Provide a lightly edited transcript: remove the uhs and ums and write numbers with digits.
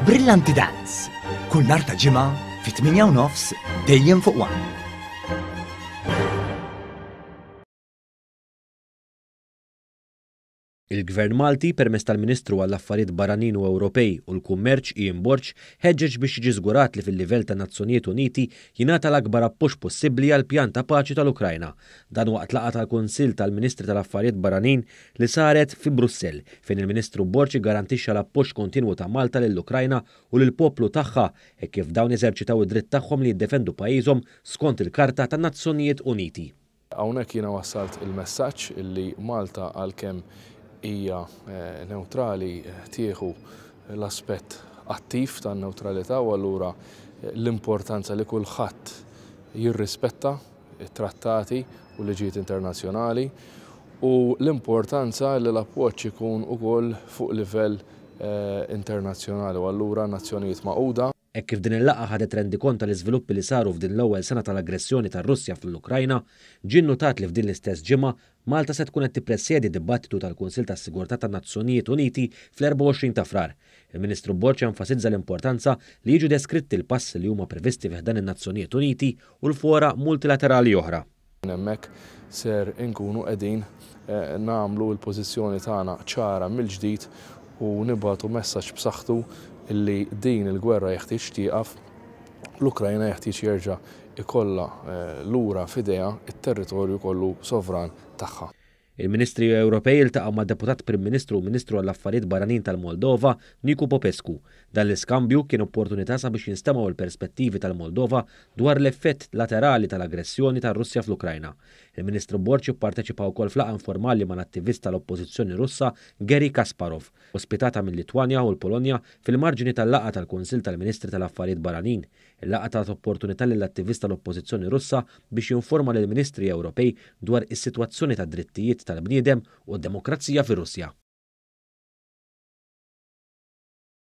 Brillanti Dance, kull nhar ta' ġimgħa fit-8:30 dejjem fuq One. Il-Gvern Malti permezz tal-Ministru għall-Affarijiet Barranin u Ewropej u l-Kummerċ Ian Borg ħeġġeġ biex jiġi żgurat li fil-livell ta' Nazzjonijiet Uniti jingħata l-akbar appoġġ possibbli għall pjan ta' paċi tal-Ukrajna. Dan waqt laqgħa tal-Kunsill tal-Ministri tal-Affarijiet Barranin li saret fi Brussell fejn il-Ministru Borg garantixxa l-appoġġ kontinwu ta' Malta lill-Ukrajna u lill-poplu tagħha hekk kif dawn jeżerċitaw id-dritt tagħhom li jiddefendu pajjiżhom skont il-Karta tan-Nazzjonijiet Uniti. Hawnhekk jiena wassalt il-messaġġ illi Malta għalkemm hija neutrali tieħu l-aspett attiv tan-neutralità u allura l-importanza li kulħadd jirrispetta it-trattati u liġijiet internazzjonali u l-importanza li l-appoġġ ikun ukoll fuq livell internazzjonali u allura Nazzjonijiet Magħquda. Hekk kif din il-laqgħa ħadet rendikont tal-iżviluppi li saru f'din l-ewwel sena tal-aggressjoni tar-Russja fl-Ukrajna, ġie nnutat li f'din l-istess ġimgħa Malta se tkun qed tippresjedi d-dibattitu tal-Kunsill tas-Sigurtà tan-Nazzjonijiet Uniti fl-24 ta' Frar. Il-Ministru Borg enfasizza l-importanza li jiġu deskritti l-passi li huma previsti fih dan in-Nazzjonijiet Uniti u l-fora multilaterali oħra. Hemmhekk ser inkunu qegħdin nagħmlu l-pożizzjoni tagħna ċara mill-ġdid u nibagħtu messaġġ b'saħħtu illi din il-gwerra jeħtieġ tieqaf, l-Ukrajna jeħtieġ jerġa' ikollha lura f'idejha it-territorju kollu sovran tagħha. Il-Ministri Ewropej iltaqgħu mad-Deputat Prim Ministru u Ministru għall-Affarijiet Barranin tal-Moldova, Nicu Popescu. Dan l-iskambju kien opportunità sabiex jinstemaw il-perspettivi tal-Moldova dwar l-effett laterali tal-aggressjoni tar-Russja fl-Ukrajna. Il-Ministru Borg jipparteċipa wkoll f'laqgħa informali mal-attivist tal-Oppożizzjoni Russa Garry Kasparov, ospitata mill-Litwanja u l-Polonja fil-marġini tal-laqgħa tal-Kunsill tal-Ministri tal-Affarijiet Barranin. Il-laqgħa tat opportunità lill-attivist tal-Oppożizzjoni Russa biex jinforma lill-Ministri Ewropej dwar is-sitwazzjoni tad-drittijiet tal-bniedem u d-demokrazija fir-Russja.